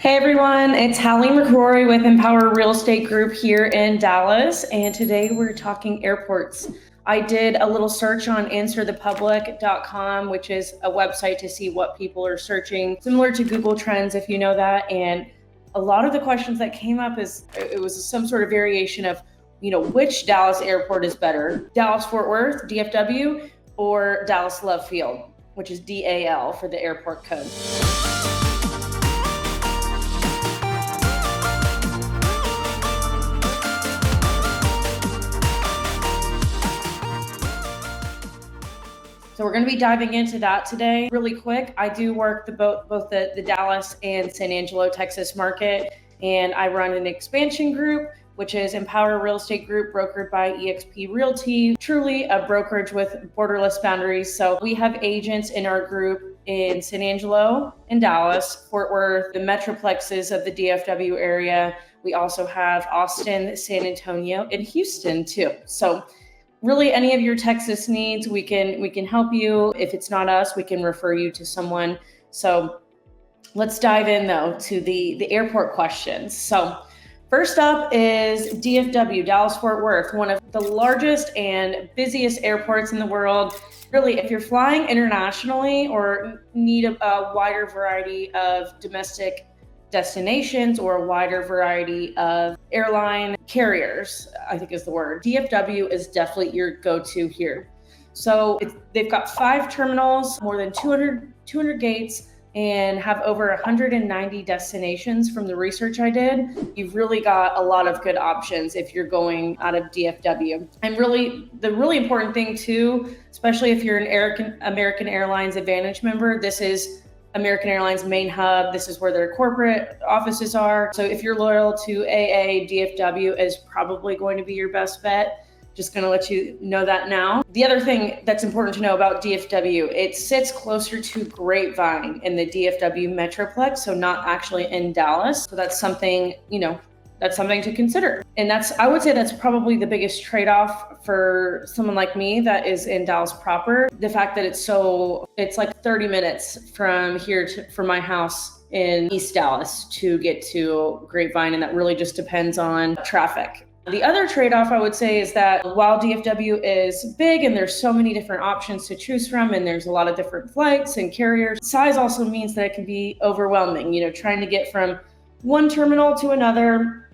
Hey everyone, it's Hallie McCrory with Empower Real Estate Group here in Dallas, and today we're talking airports. I did a little search on answerthepublic.com, which is a website to see what people are searching, similar to Google Trends if you know that, and a lot of the questions that came up it was some sort of variation of, which Dallas airport is better, Dallas-Fort Worth, DFW, or Dallas Love Field, which is DAL for the airport code. So we're going to be diving into that today. Really quick, I do work both the Dallas and San Angelo, Texas market, and I run an expansion group, which is Empower Real Estate Group, brokered by eXp Realty, truly a brokerage with borderless boundaries. So we have agents in our group in San Angelo and Dallas, Fort Worth, the metroplexes of the DFW area. We also have Austin, San Antonio, and Houston too. So really, any of your Texas needs, we can help you. If it's not us, we can refer you to someone. So let's dive in though to the airport questions. So first up is DFW, Dallas-Fort Worth, one of the largest and busiest airports in the world. Really, if you're flying internationally or need a wider variety of domestic destinations or a wider variety of airline carriers, I think is the word, DFW is definitely your go-to here. So they've got 5 terminals, more than 200 gates, and have over 190 destinations from the research I did. You've really got a lot of good options if you're going out of DFW. And really, the really important thing too, especially if you're an American Airlines Advantage member, this is American Airlines main hub. This is where their corporate offices are. So if you're loyal to AA, DFW is probably going to be your best bet. Just going to let you know that now. The other thing that's important to know about DFW, it sits closer to Grapevine in the DFW Metroplex, so not actually in Dallas. So that's something, that's something to consider. And I would say that's probably the biggest trade-off for someone like me that is in Dallas proper. The fact that it's like 30 minutes from here from my house in East Dallas to get to Grapevine, and that really just depends on traffic. The other trade-off I would say is that while DFW is big and there's so many different options to choose from and there's a lot of different flights and carriers, size also means that it can be overwhelming. Trying to get from one terminal to another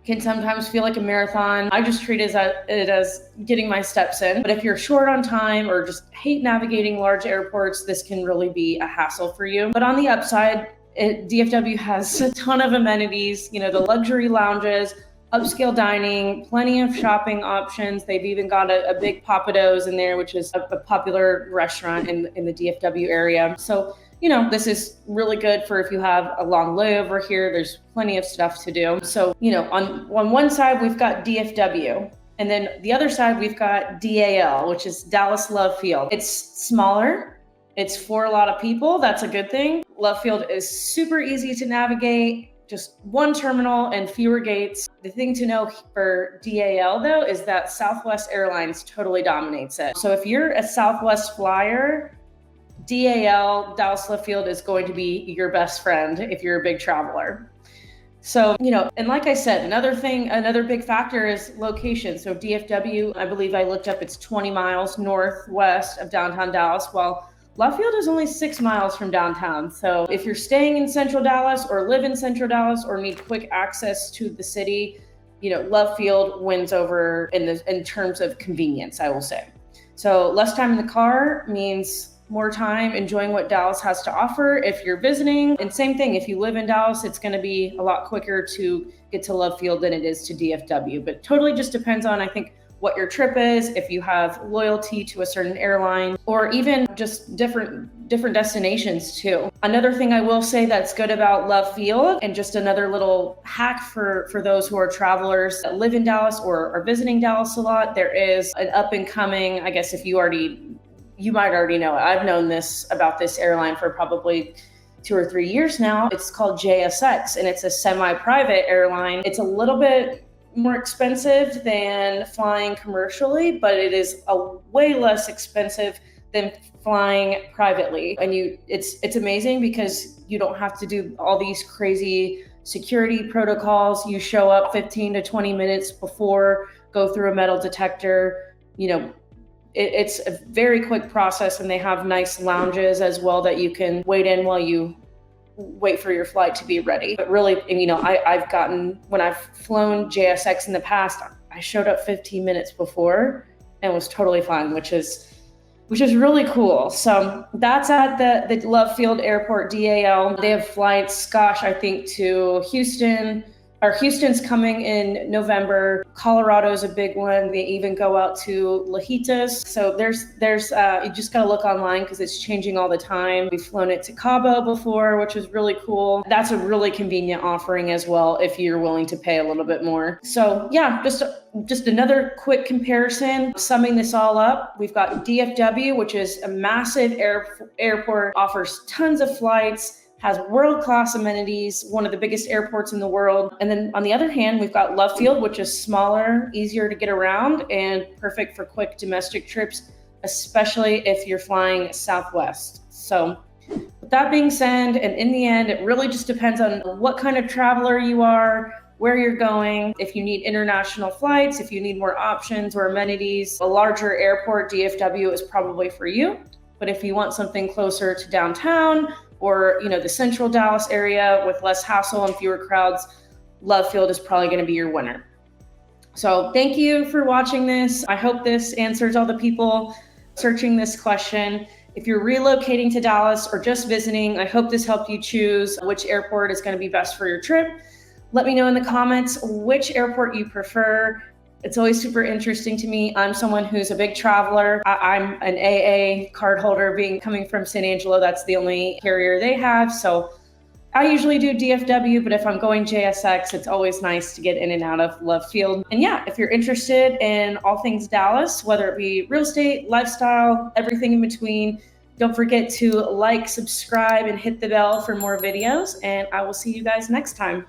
can sometimes feel like a marathon. I just treat it as getting my steps in. But if you're short on time or just hate navigating large airports, this can really be a hassle for you. But on the upside, DFW has a ton of amenities, the luxury lounges, upscale dining, plenty of shopping options. They've even got a big Papados in there, which is a popular restaurant in the DFW area. So, this is really good for if you have a long layover here. There's plenty of stuff to do. So, on one side, we've got DFW. And then the other side, we've got DAL, which is Dallas Love Field. It's smaller. It's for a lot of people. That's a good thing. Love Field is super easy to navigate. Just one terminal and fewer gates. The thing to know for DAL though is that Southwest Airlines totally dominates it. So if you're a Southwest flyer, DAL, Dallas Love Field, is going to be your best friend if you're a big traveler. So, and like I said, another big factor is location. So DFW, I believe I looked up, it's 20 miles northwest of downtown Dallas, while Love Field is only 6 miles from downtown. So if you're staying in Central Dallas or live in Central Dallas or need quick access to the city, Love Field wins over in terms of convenience, I will say. So less time in the car means more time enjoying what Dallas has to offer if you're visiting. And same thing, if you live in Dallas, it's going to be a lot quicker to get to Love Field than it is to DFW. But totally just depends on, I think, what your trip is, if you have loyalty to a certain airline, or even just different destinations too. Another thing I will say that's good about Love Field, and just another little hack for those who are travelers that live in Dallas or are visiting Dallas a lot, there is an up and coming, I guess if you might already know it. I've known about this airline for probably 2 or 3 years now. It's called JSX, and it's a semi-private airline. It's a little bit more expensive than flying commercially, but it is a way less expensive than flying privately. And it's amazing because you don't have to do all these crazy security protocols. You show up 15 to 20 minutes before, go through a metal detector. It's a very quick process, and they have nice lounges as well that you can wait in while you wait for your flight to be ready. But really, when I've flown JSX in the past, I showed up 15 minutes before and was totally fine, which is really cool. So that's at the Love Field Airport, DAL. They have flights, I think to Houston. Houston's coming in November. Colorado's a big one. They even go out to Lajitas. So there's you just gotta look online because it's changing all the time. We've flown it to Cabo before, which was really cool. That's a really convenient offering as well if you're willing to pay a little bit more. So yeah, just another quick comparison. Summing this all up, we've got DFW, which is a massive airport, offers tons of flights, has world-class amenities, one of the biggest airports in the world. And then on the other hand, we've got Love Field, which is smaller, easier to get around, and perfect for quick domestic trips, especially if you're flying Southwest. So with that being said, and in the end, it really just depends on what kind of traveler you are, where you're going. If you need international flights, if you need more options or amenities, a larger airport, DFW is probably for you. But if you want something closer to downtown, or the central Dallas area with less hassle and fewer crowds, Love Field is probably going to be your winner. So thank you for watching this. I hope this answers all the people searching this question. If you're relocating to Dallas or just visiting, I hope this helped you choose which airport is going to be best for your trip. Let me know in the comments which airport you prefer. It's always super interesting to me. I'm someone who's a big traveler. I'm an AA card holder, coming from San Angelo. That's the only carrier they have. So I usually do DFW, but if I'm going JSX, it's always nice to get in and out of Love Field. And yeah, if you're interested in all things Dallas, whether it be real estate, lifestyle, everything in between, don't forget to like, subscribe, and hit the bell for more videos. And I will see you guys next time.